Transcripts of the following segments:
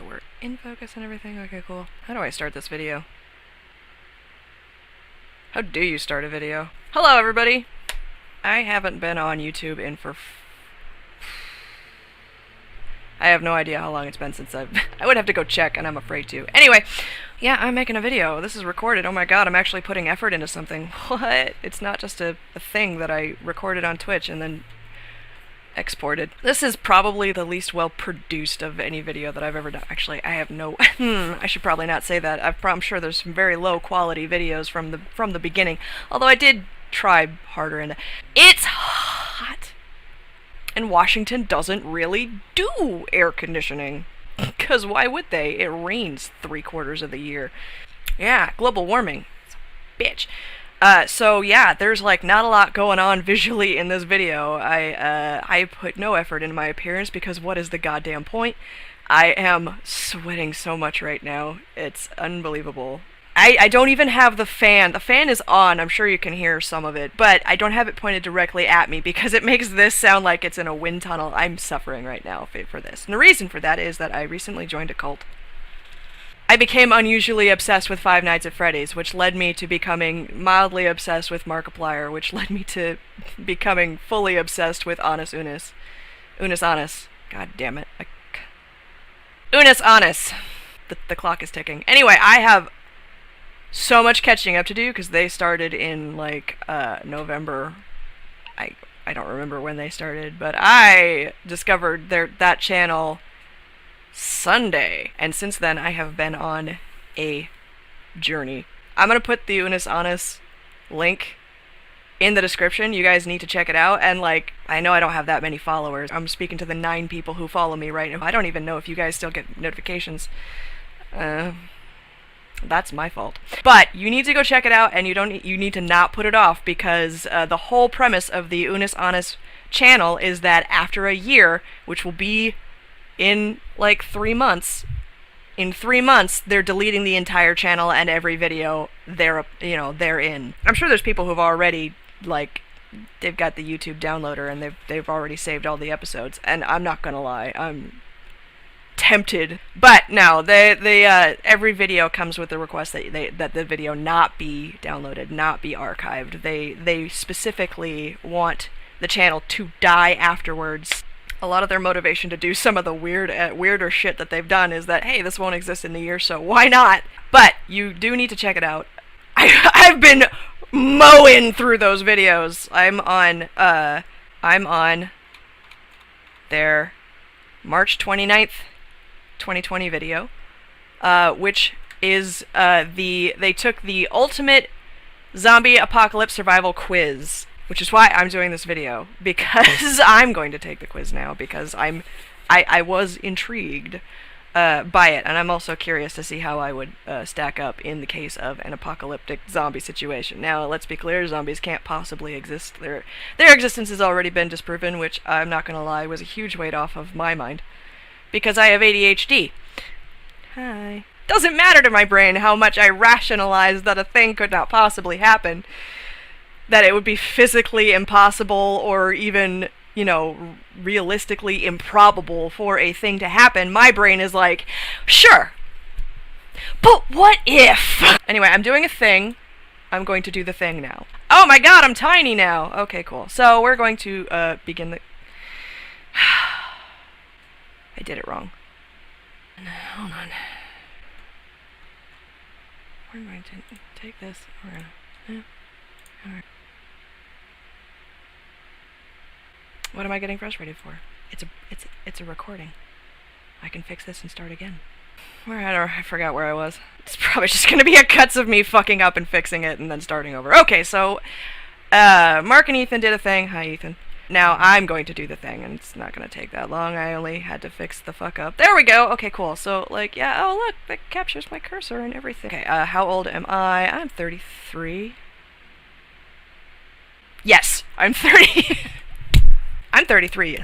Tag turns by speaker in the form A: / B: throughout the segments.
A: so we're in focus and everything. Okay, cool. How do I start this video? How do you start a video? Hello, everybody! I haven't been on YouTube in I have no idea how long it's been since I would have to go check, and I'm afraid to. Anyway, yeah, I'm making a video. This is recorded. Oh my god, I'm actually putting effort into something. What? It's not just a thing that I recorded on Twitch and then exported. This is probably the least well produced of any video that I've ever done. Actually, I have no I should probably not say that. I'm sure there's some very low quality videos from the beginning. Although I did try harder, and it's hot. And Washington doesn't really do air conditioning. Because why would they? It rains 3/4 of the year. Yeah, global warming. It's a bitch. So yeah, there's like not a lot going on visually in this video. I put no effort into my appearance because what is the goddamn point? I am sweating so much right now. It's unbelievable. I don't even have the fan. The fan is on. I'm sure you can hear some of it, but I don't have it pointed directly at me because it makes this sound like it's in a wind tunnel. I'm suffering right now for this. And the reason for that is that I recently joined a cult. I became unusually obsessed with Five Nights at Freddy's, which led me to becoming mildly obsessed with Markiplier, which led me to becoming fully obsessed with Honest Unis. Unis Honest. God damn it. Unis Honest. The clock is ticking. Anyway, I have so much catching up to do because they started in like November. I don't remember when they started, but I discovered that channel Sunday, and since then I have been on a journey. I'm gonna put the Unis Honest link in the description. You guys need to check it out, and like, I know I don't have that many followers. I'm speaking to the 9 people who follow me right now. I don't even know if you guys still get notifications. That's my fault. But you need to go check it out, and you need to not put it off, because the whole premise of the Unis Honest channel is that after a year, which will be in like 3 months, in 3 months they're deleting the entire channel and every video they're in. I'm sure there's people who've already, like, they've got the YouTube downloader and they've already saved all the episodes, and I'm not gonna lie, I'm tempted. But no, every video comes with the request that the video not be downloaded, not be archived. They specifically want the channel to die afterwards. A lot of their motivation to do some of the weirder shit that they've done is that, hey, this won't exist in a year, so why not? But you do need to check it out. I've been mowing through those videos. I'm on their March 29th 2020 video, which is they took the ultimate zombie apocalypse survival quiz, which is why I'm doing this video, because I'm going to take the quiz now, because I was intrigued by it, and I'm also curious to see how I would stack up in the case of an apocalyptic zombie situation. Now, let's be clear, zombies can't possibly exist. Their existence has already been disproven, which, I'm not gonna lie, was a huge weight off of my mind, because I have ADHD. Hi. Doesn't matter to my brain how much I rationalize that a thing could not possibly happen, that it would be physically impossible or even, you know, realistically improbable for a thing to happen. My brain is like, sure, but what if? Anyway, I'm doing a thing. I'm going to do the thing now. Oh my god, I'm tiny now. Okay, cool. So we're going to begin the... I did it wrong. Hold on. We're going to take this. We're gonna... Alright. What am I getting frustrated for? It's a recording. I can fix this and start again. I forgot where I was. It's probably just gonna be a cuts of me fucking up and fixing it and then starting over. Okay, so Mark and Ethan did a thing. Hi, Ethan. Now I'm going to do the thing, and it's not gonna take that long. I only had to fix the fuck up. There we go. Okay, cool. So, like, yeah. Oh, look, that captures my cursor and everything. Okay. How old am I? I'm 33. Yes, I'm 30. I'm 33.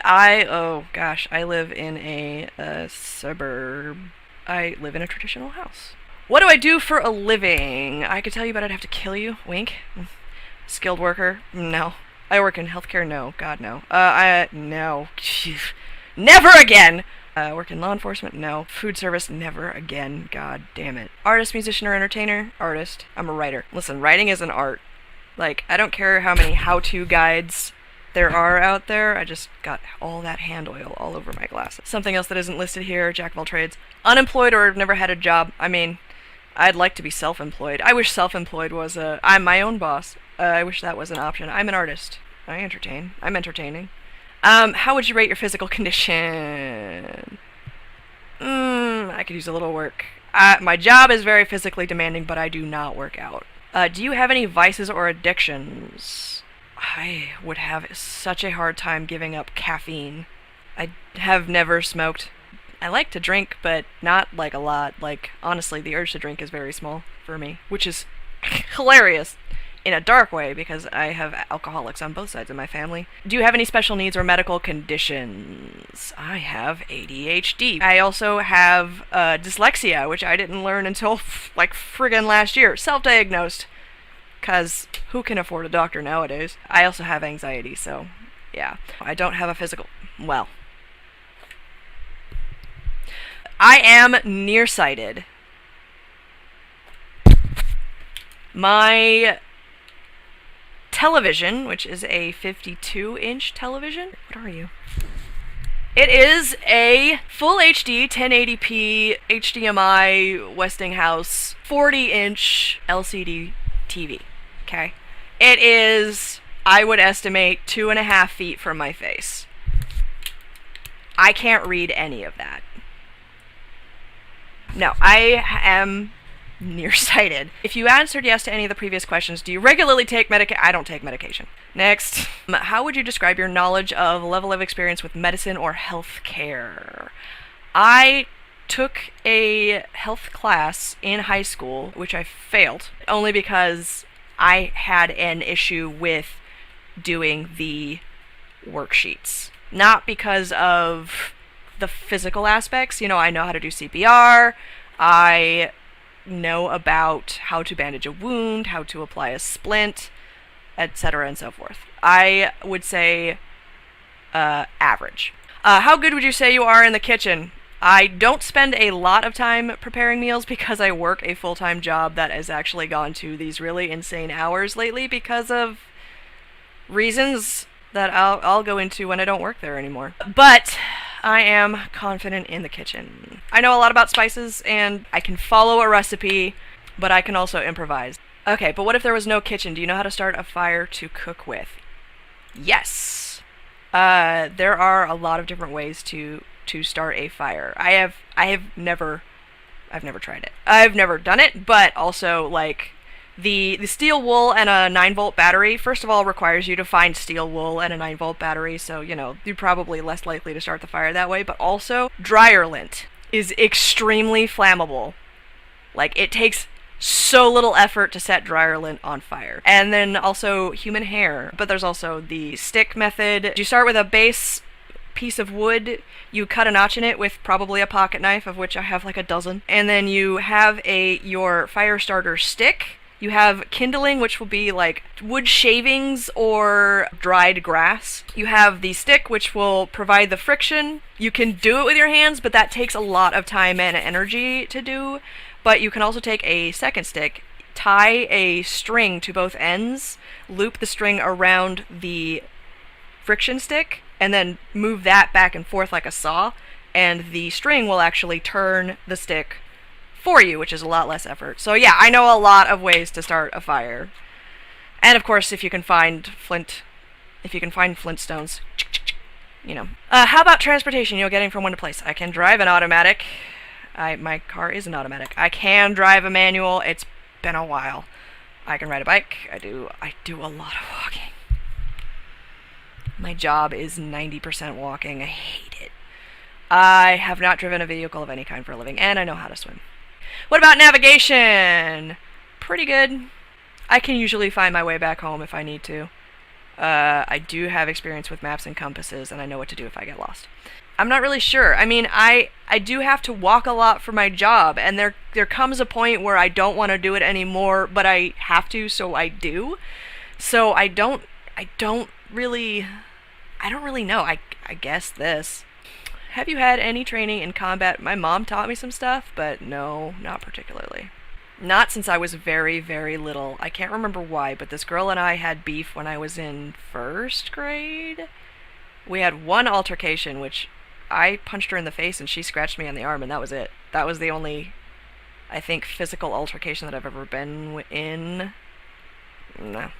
A: Oh gosh, I live in a suburb. I live in a traditional house. What do I do for a living? I could tell you, but I'd have to kill you. Wink. Skilled worker? No. I work in healthcare? No. God, no. No. Never again! Work in law enforcement? No. Food service? Never again. God damn it. Artist, musician, or entertainer? Artist. I'm a writer. Listen, writing is an art. Like, I don't care how many how-to guides there are out there. I just got all that hand oil all over my glasses. Something else that isn't listed here, jack of all trades. Unemployed or never had a job. I mean, I'd like to be self-employed. I wish self-employed was I'm my own boss. I wish that was an option. I'm an artist. I entertain. I'm entertaining. How would you rate your physical condition? I could use a little work. My job is very physically demanding, but I do not work out. Do you have any vices or addictions? I would have such a hard time giving up caffeine. I have never smoked. I like to drink, but not like a lot. Like, honestly, the urge to drink is very small for me, which is hilarious in a dark way because I have alcoholics on both sides of my family. Do you have any special needs or medical conditions? I have ADHD. I also have dyslexia, which I didn't learn until like friggin' last year. Self-diagnosed. Because who can afford a doctor nowadays? I also have anxiety, so yeah. I don't have a physical... Well. I am nearsighted. My television, which is a 52-inch television. What are you? It is a full HD 1080p HDMI Westinghouse 40-inch LCD TV. Okay? It is, I would estimate, 2.5 feet from my face. I can't read any of that. No, I am nearsighted. If you answered yes to any of the previous questions, do you regularly take medication? I don't take medication. Next. How would you describe your knowledge of level of experience with medicine or health care? I took a health class in high school, which I failed, only because I had an issue with doing the worksheets. Not because of the physical aspects. You know, I know how to do CPR. I know about how to bandage a wound, how to apply a splint, etc. and so forth. I would say average. How good would you say you are in the kitchen? I don't spend a lot of time preparing meals because I work a full-time job that has actually gone to these really insane hours lately because of reasons that I'll go into when I don't work there anymore. But I am confident in the kitchen. I know a lot about spices and I can follow a recipe, but I can also improvise. Okay, but what if there was no kitchen? Do you know how to start a fire to cook with? Yes. There are a lot of different ways to start a fire. I've never tried it. I've never done it, but also like the steel wool and a 9-volt battery, first of all, requires you to find steel wool and a 9-volt battery, so, you know, you're probably less likely to start the fire that way, but also, dryer lint is extremely flammable. Like, it takes so little effort to set dryer lint on fire. And then also human hair, but there's also the stick method. You start with a base piece of wood, you cut a notch in it with probably a pocket knife, of which I have like a dozen, and then you have your fire starter stick. You have kindling, which will be like wood shavings or dried grass. You have the stick, which will provide the friction. You can do it with your hands, but that takes a lot of time and energy to do. But you can also take a second stick, tie a string to both ends, loop the string around the friction stick, and then move that back and forth like a saw, and the string will actually turn the stick for you, which is a lot less effort. So yeah, I know a lot of ways to start a fire. And of course, if you can find flintstones, you know. How about transportation, you know, getting from one to place? I can drive an automatic. My car is an automatic. I can drive a manual. It's been a while. I can ride a bike. I do a lot of walking. My job is 90% walking. I hate it. I have not driven a vehicle of any kind for a living, and I know how to swim. What about navigation? Pretty good. I can usually find my way back home if I need to. I do have experience with maps and compasses, and I know what to do if I get lost. I'm not really sure. I mean, I do have to walk a lot for my job, and there comes a point where I don't want to do it anymore, but I have to, so I do. So I don't really know. I guess this. Have you had any training in combat? My mom taught me some stuff, but no, not particularly. Not since I was very, very little. I can't remember why, but this girl and I had beef when I was in first grade. We had one altercation, which I punched her in the face and she scratched me on the arm, and that was it. That was the only, I think, physical altercation that I've ever been in. No.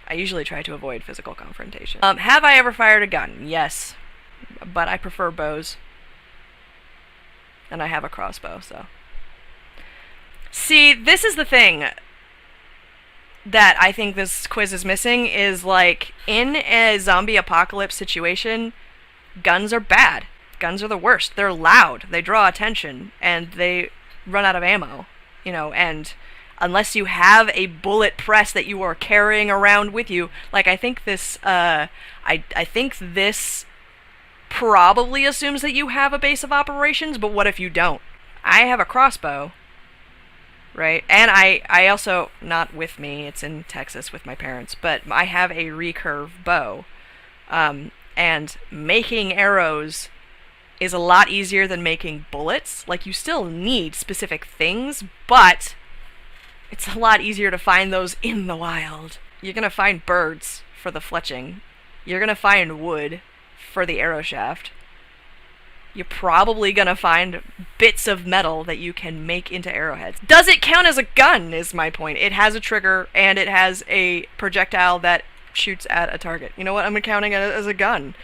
A: I usually try to avoid physical confrontation. Have I ever fired a gun? Yes. But I prefer bows. And I have a crossbow, so. See, this is the thing that I think this quiz is missing, is like, in a zombie apocalypse situation, guns are bad. Guns are the worst. They're loud, they draw attention, and they run out of ammo, you know, and unless you have a bullet press that you are carrying around with you, like, I think this, I think this probably assumes that you have a base of operations, but what if you don't? I have a crossbow. Right, and I also, not with me, it's in Texas with my parents, but I have a recurve bow, and making arrows is a lot easier than making bullets. Like, you still need specific things, but it's a lot easier to find those in the wild. You're gonna find birds for the fletching, you're gonna find wood for the arrow shaft, you're probably gonna find bits of metal that you can make into arrowheads. Does it count as a gun, is my point. It has a trigger, and it has a projectile that shoots at a target. You know what? I'm counting it as a gun.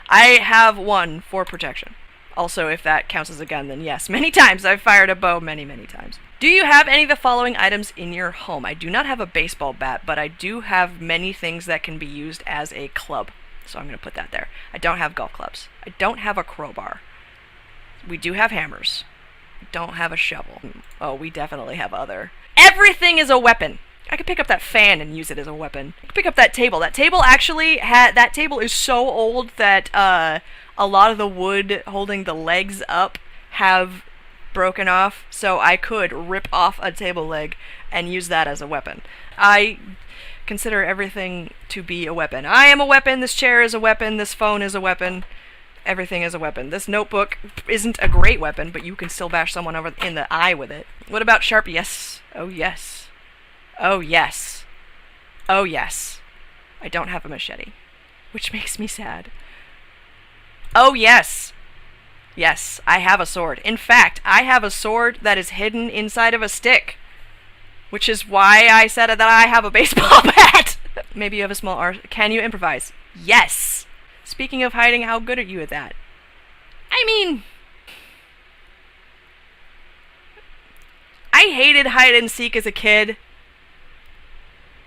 A: I have one for protection. Also, if that counts as a gun, then yes. Many times. I've fired a bow many, many times. Do you have any of the following items in your home? I do not have a baseball bat, but I do have many things that can be used as a club. So I'm gonna put that there. I don't have golf clubs. I don't have a crowbar. We do have hammers. Don't have a shovel. Oh, we definitely have other. Everything is a weapon. I could pick up that fan and use it as a weapon. I could pick up that table. That table actually that table is so old that a lot of the wood holding the legs up have broken off, so I could rip off a table leg and use that as a weapon. I consider everything to be a weapon. I am a weapon, this chair is a weapon, this phone is a weapon. Everything is a weapon. This notebook isn't a great weapon, but you can still bash someone over in the eye with it. What about sharp? Yes. Oh, yes. Oh, yes. Oh, yes. I don't have a machete, which makes me sad. Oh, yes. Yes, I have a sword. In fact, I have a sword that is hidden inside of a stick, which is why I said that I have a baseball bat. Maybe you have a small arsenal. Can you improvise? Yes. Speaking of hiding, how good are you at that? I mean, I hated hide and seek as a kid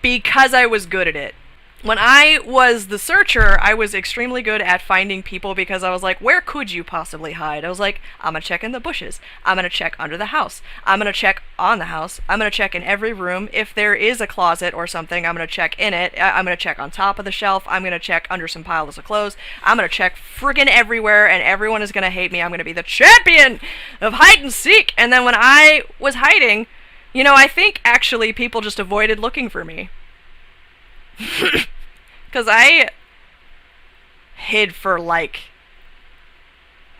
A: because I was good at it. When I was the searcher, I was extremely good at finding people because I was like, where could you possibly hide? I was like, I'm gonna check in the bushes. I'm gonna check under the house. I'm gonna check on the house. I'm gonna check in every room. If there is a closet or something, I'm gonna check in it. I'm gonna check on top of the shelf. I'm gonna check under some piles of clothes. I'm gonna check friggin' everywhere, and everyone is gonna hate me. I'm gonna be the champion of hide and seek. And then when I was hiding, you know, I think actually people just avoided looking for me. Because I hid for like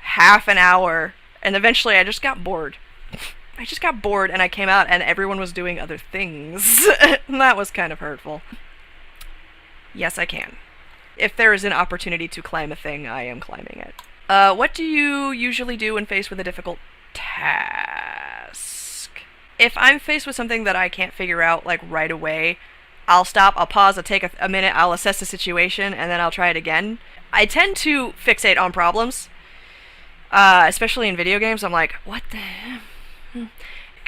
A: half an hour, and eventually I just got bored. I just got bored, and I came out, and everyone was doing other things. And that was kind of hurtful. Yes, I can. If there is an opportunity to climb a thing, I am climbing it. What do you usually do when faced with a difficult task? If I'm faced with something that I can't figure out, like, right away, I'll stop, I'll pause, I'll take a minute, I'll assess the situation, and then I'll try it again. I tend to fixate on problems, especially in video games. I'm like, what the hell?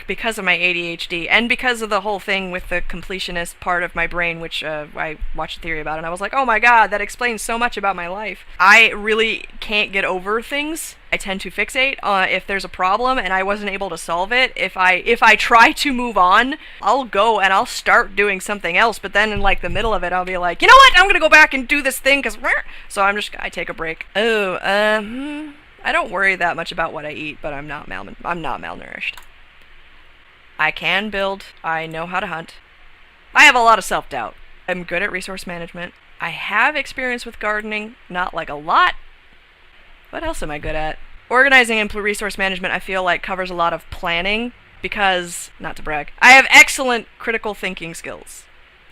A: Because of my ADHD, and because of the whole thing with the completionist part of my brain, which I watched a theory about, and I was like, oh my god, that explains so much about my life. I really can't get over things. I tend to fixate if there's a problem and I wasn't able to solve it. If I try to move on, I'll go and I'll start doing something else, but then in like the middle of it, I'll be like, you know what, I'm gonna go back and do this thing, because so I take a break. Oh, I don't worry that much about what I eat, but I'm not malnourished. I can build. I know how to hunt. I have a lot of self-doubt. I'm good at resource management. I have experience with gardening, not like a lot. What else am I good at? Organizing and resource management, I feel like, covers a lot of planning because, not to brag, I have excellent critical thinking skills.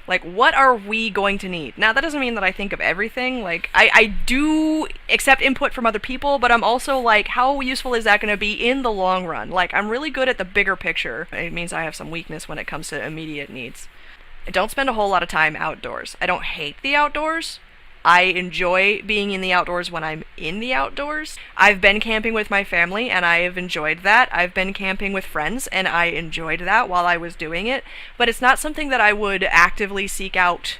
A: Like, what are we going to need? Now, that doesn't mean that I think of everything. Like, I do accept input from other people, but I'm also like, how useful is that going to be in the long run? Like, I'm really good at the bigger picture. It means I have some weakness when it comes to immediate needs. I don't spend a whole lot of time outdoors. I don't hate the outdoors. I enjoy being in the outdoors when I'm in the outdoors. I've been camping with my family and I have enjoyed that. I've been camping with friends and I enjoyed that while I was doing it. But it's not something that I would actively seek out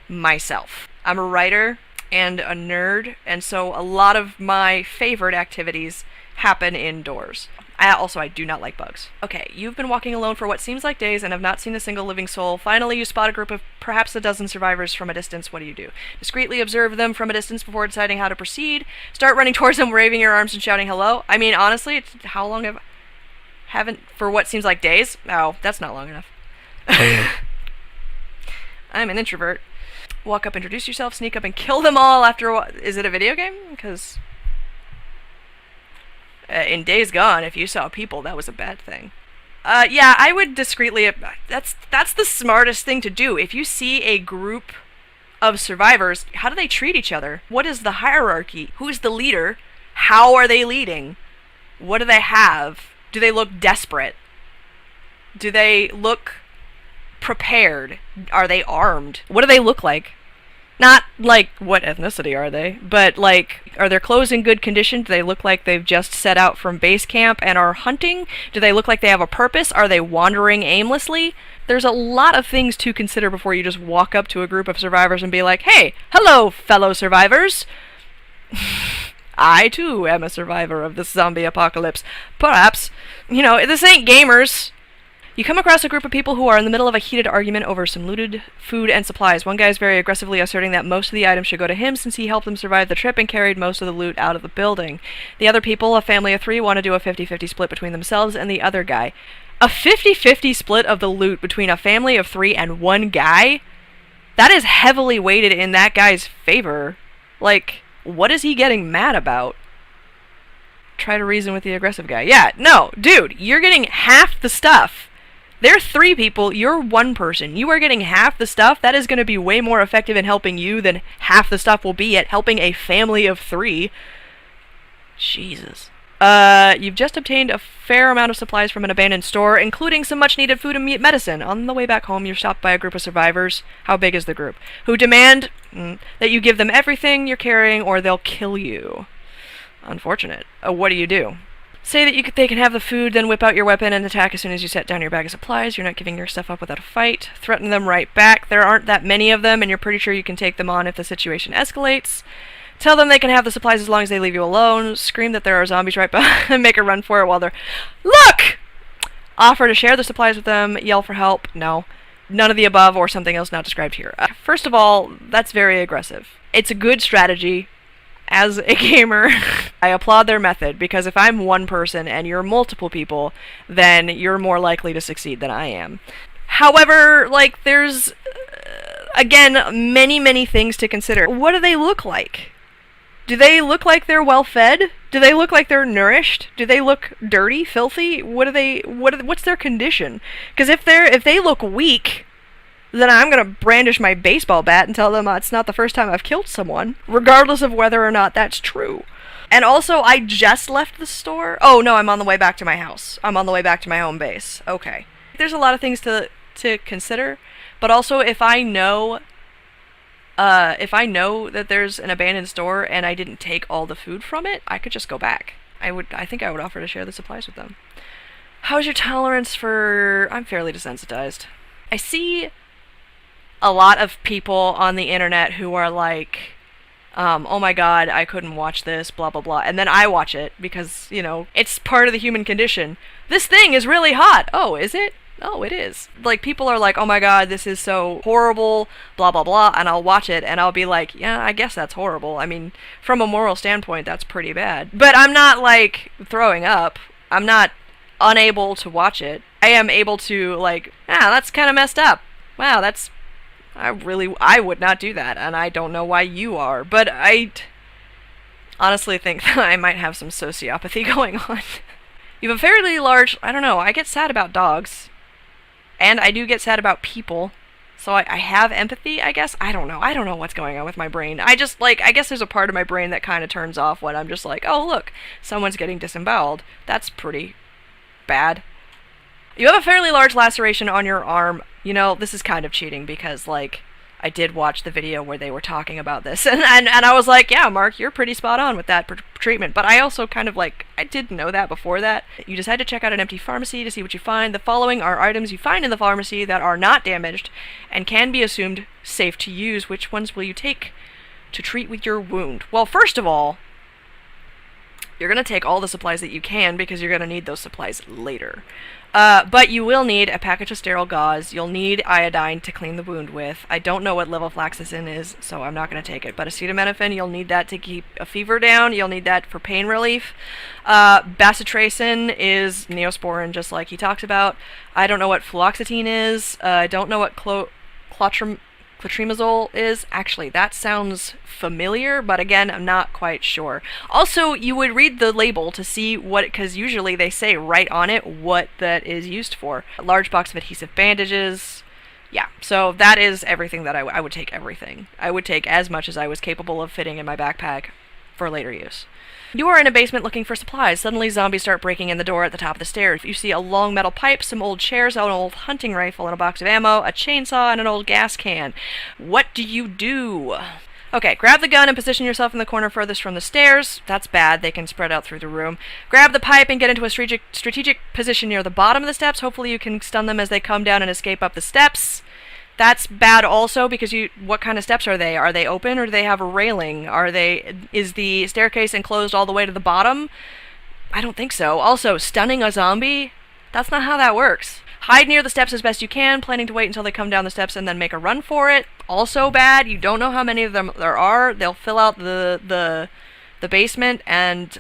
A: myself. I'm a writer and a nerd, and so a lot of my favorite activities happen indoors. I do not like bugs. Okay, you've been walking alone for what seems like days and have not seen a single living soul. Finally, you spot a group of perhaps a dozen survivors from a distance. What do you do? Discreetly observe them from a distance before deciding how to proceed. Start running towards them, waving your arms and shouting hello. I mean, honestly, how long haven't for what seems like days? Oh, that's not long enough. I'm an introvert. Walk up, introduce yourself, sneak up, and kill them all after a while. Is it a video game? Because in Days Gone, if you saw people, that was a bad thing. Yeah, I would discreetly... That's the smartest thing to do. If you see a group of survivors, how do they treat each other? What is the hierarchy? Who's the leader? How are they leading? What do they have? Do they look desperate? Do they look prepared? Are they armed? What do they look like? Not, like, what ethnicity are they, but, like, are their clothes in good condition? Do they look like they've just set out from base camp and are hunting? Do they look like they have a purpose? Are they wandering aimlessly? There's a lot of things to consider before you just walk up to a group of survivors and be like, hey, hello, fellow survivors. I, too, am a survivor of this zombie apocalypse. Perhaps, this ain't gamers. You come across a group of people who are in the middle of a heated argument over some looted food and supplies. One guy is very aggressively asserting that most of the items should go to him since he helped them survive the trip and carried most of the loot out of the building. The other people, a family of 3, want to do a 50-50 split between themselves and the other guy. A 50-50 split of the loot between a family of 3 and one guy? That is heavily weighted in that guy's favor. Like, what is he getting mad about? Try to reason with the aggressive guy. Yeah, no, dude, you're getting half the stuff. They're 3 people, you're 1 person. You are getting half the stuff. That is going to be way more effective in helping you than half the stuff will be at helping a family of 3. Jesus. You've just obtained a fair amount of supplies from an abandoned store, including some much-needed food and medicine. On the way back home, you're stopped by a group of survivors. How big is the group? Who demand that you give them everything you're carrying or they'll kill you. Unfortunate. What do? Say that they can have the food, then whip out your weapon and attack as soon as you set down your bag of supplies. You're not giving your stuff up without a fight. Threaten them right back. There aren't that many of them, and you're pretty sure you can take them on if the situation escalates. Tell them they can have the supplies as long as they leave you alone. Scream that there are zombies right behind and make a run for it while they're... Look! Offer to share the supplies with them. Yell for help. No. None of the above or something else not described here. First of all, that's very aggressive. It's a good strategy. As a gamer, I applaud their method, because if I'm 1 person and you're multiple people, then you're more likely to succeed than I am. However, like, there's, again, many things to consider. What do they look like? Do they look like they're well-fed? Do they look like they're nourished? Do they look dirty, filthy? What's their condition? Because if they look weak, then I'm going to brandish my baseball bat and tell them it's not the first time I've killed someone, regardless of whether or not that's true. And also, I just left the store. Oh, no, I'm on the way back to my house. I'm on the way back to my home base. Okay. There's a lot of things to consider, but also if I know that there's an abandoned store and I didn't take all the food from it, I could just go back. I think I would offer to share the supplies with them. How's your tolerance for... I'm fairly desensitized. I see a lot of people on the internet who are like, oh my god, I couldn't watch this, blah blah blah, and then I watch it because, it's part of the human condition. This thing is really hot. Oh, is it? Oh, it is. Like, people are like, oh my god, this is so horrible, blah blah blah, and I'll watch it and I'll be like, yeah, I guess that's horrible. I mean, from a moral standpoint, that's pretty bad. But I'm not, like, throwing up. I'm not unable to watch it. I am able to, like, that's kind of messed up. Wow, I would not do that, and I don't know why you are, but honestly think that I might have some sociopathy going on. You have a fairly large, I don't know, I get sad about dogs. And I do get sad about people. So I have empathy, I guess. I don't know. I don't know what's going on with my brain. I just, like, I guess there's a part of my brain that kind of turns off when I'm just like, oh, look, someone's getting disemboweled. That's pretty bad. You have a fairly large laceration on your arm. You know, this is kind of cheating because, like, I did watch the video where they were talking about this, and I was like, yeah, Mark, you're pretty spot on with that treatment. But I also kind of, like, I didn't know that before that. You decide to check out an empty pharmacy to see what you find. The following are items you find in the pharmacy that are not damaged and can be assumed safe to use. Which ones will you take to treat with your wound? Well, first of all, you're going to take all the supplies that you can because you're going to need those supplies later. But you will need a package of sterile gauze. You'll need iodine to clean the wound with. I don't know what levofloxacin is, so I'm not going to take it. But acetaminophen, you'll need that to keep a fever down. You'll need that for pain relief. Bacitracin is Neosporin, just like he talks about. I don't know what fluoxetine is. I don't know what clotrimazole is. Actually, that sounds familiar, but again, I'm not quite sure. Also, you would read the label to see what, because usually they say right on it what that is used for. A large box of adhesive bandages. Yeah, so that is everything that I would take everything. I would take as much as I was capable of fitting in my backpack for later use. You are in a basement looking for supplies. Suddenly, zombies start breaking in the door at the top of the stairs. You see a long metal pipe, some old chairs, an old hunting rifle, and a box of ammo, a chainsaw, and an old gas can. What do you do? Okay, grab the gun and position yourself in the corner furthest from the stairs. That's bad. They can spread out through the room. Grab the pipe and get into a strategic position near the bottom of the steps. Hopefully you can stun them as they come down and escape up the steps. That's bad also because what kind of steps are they? Are they open or do they have a railing? Is the staircase enclosed all the way to the bottom? I don't think so. Also, stunning a zombie? That's not how that works. Hide near the steps as best you can, planning to wait until they come down the steps and then make a run for it. Also bad. You don't know how many of them there are. They'll fill out the basement and,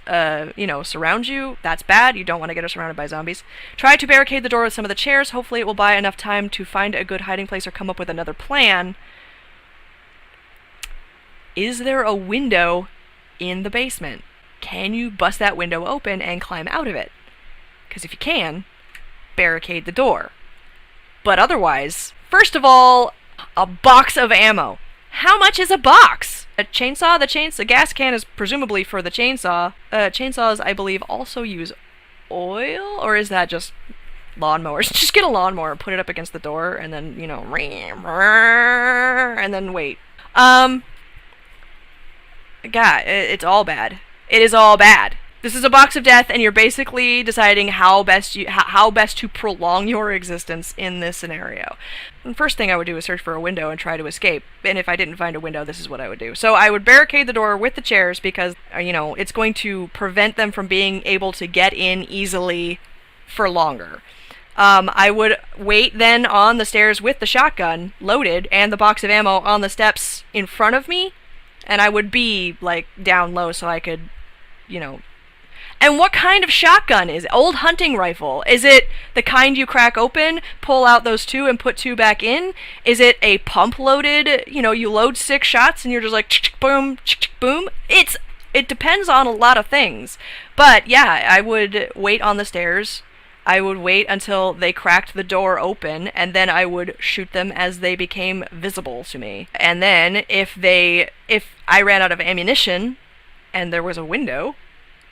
A: surround you. That's bad. You don't want to get surrounded by zombies. Try to barricade the door with some of the chairs. Hopefully it will buy enough time to find a good hiding place or come up with another plan. Is there a window in the basement? Can you bust that window open and climb out of it? Because if you can, barricade the door. But otherwise, first of all, a box of ammo. How much is a box? A chainsaw? The gas can is presumably for the chainsaw. Chainsaws, I believe, also use oil? Or is that just lawnmowers? Just get a lawnmower, put it up against the door, and then, and then wait. God, it's all bad. It is all bad. This is a box of death, and you're basically deciding how best to prolong your existence in this scenario. The first thing I would do is search for a window and try to escape, and if I didn't find a window, this is what I would do. So I would barricade the door with the chairs because, it's going to prevent them from being able to get in easily for longer. I would wait then on the stairs with the shotgun loaded and the box of ammo on the steps in front of me, and I would be, down low so I could, And what kind of shotgun is it? Old hunting rifle. Is it the kind you crack open, pull out those 2 and put 2 back in? Is it a pump loaded, you load 6 shots and you're just like, boom, boom? It depends on a lot of things. But yeah, I would wait on the stairs. I would wait until they cracked the door open, and then I would shoot them as they became visible to me. And then if I ran out of ammunition and there was a window,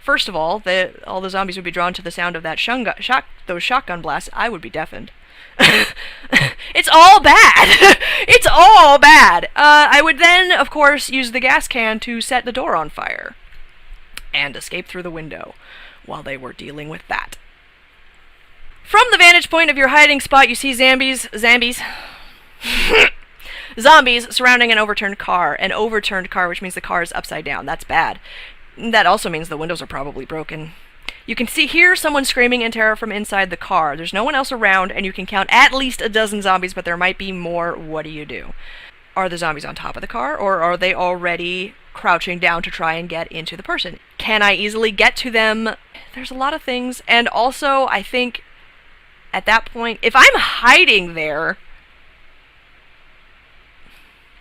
A: first of all, all the zombies would be drawn to the sound of that those shotgun blasts. I would be deafened. It's all bad. It's all bad. I would then, of course, use the gas can to set the door on fire and escape through the window while they were dealing with that. From the vantage point of your hiding spot, you see zombies surrounding an overturned car. An overturned car, which means the car is upside down. That's bad. That also means the windows are probably broken. You can hear someone screaming in terror from inside the car. There's no one else around, and you can count at least a dozen zombies, but there might be more. What do you do? Are the zombies on top of the car, or are they already crouching down to try and get into the person? Can I easily get to them? There's a lot of things, and also, I think, at that point, if I'm hiding there...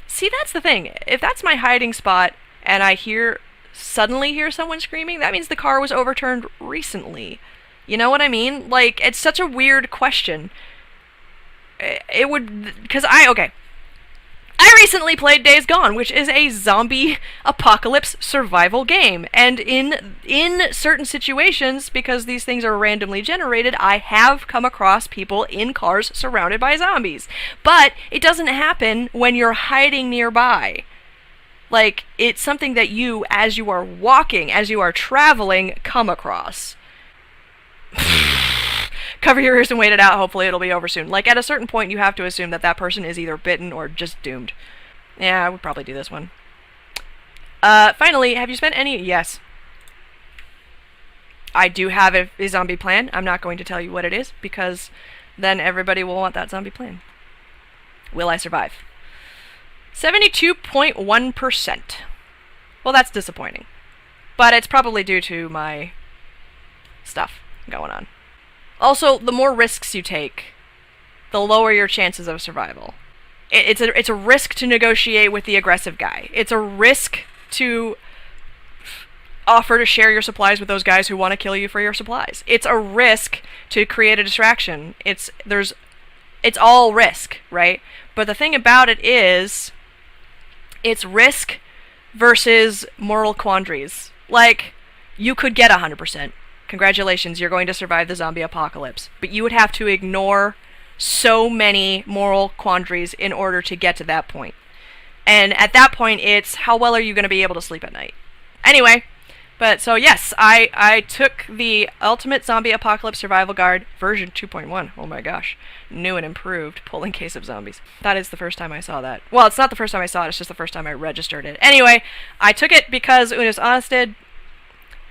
A: See, that's the thing. If that's my hiding spot, and I hear suddenly hear someone screaming, that means the car was overturned recently. You know what I mean? Like, it's such a weird question. It would... Because okay. I recently played Days Gone, which is a zombie apocalypse survival game. And in certain situations, because these things are randomly generated, I have come across people in cars surrounded by zombies. But it doesn't happen when you're hiding nearby. Like, it's something that you, as you are walking, as you are traveling, come across. Cover your ears and wait it out. Hopefully it'll be over soon. Like, at a certain point, you have to assume that that person is either bitten or just doomed. Yeah, I would probably do this one. Finally, have you spent any... Yes. I do have a zombie plan. I'm not going to tell you what it is, because then everybody will want that zombie plan. Will I survive? 72.1%. Well, that's disappointing. But it's probably due to my stuff going on. Also, the more risks you take, the lower your chances of survival. It's a risk to negotiate with the aggressive guy. It's a risk to offer to share your supplies with those guys who want to kill you for your supplies. It's a risk to create a distraction. It's all risk, right? But the thing about it is, it's risk versus moral quandaries. Like, you could get 100%. Congratulations, you're going to survive the zombie apocalypse. But you would have to ignore so many moral quandaries in order to get to that point. And at that point, it's how well are you going to be able to sleep at night? Anyway, but so yes, I took the Ultimate Zombie Apocalypse Survival Guide version 2.1. Oh my gosh. New and improved, pull in case of zombies. That is the first time I saw that. Well, it's not the first time I saw it, it's just the first time I registered it. Anyway, I took it because Unis Honest did.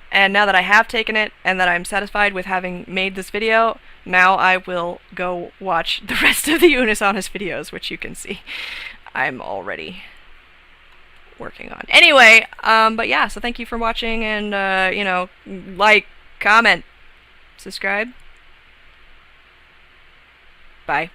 A: And now that I have taken it, and that I'm satisfied with having made this video, now I will go watch the rest of the Unis Honest videos, which you can see I'm already working on. Anyway, but yeah, so thank you for watching, and, you know, like, comment, subscribe. Bye.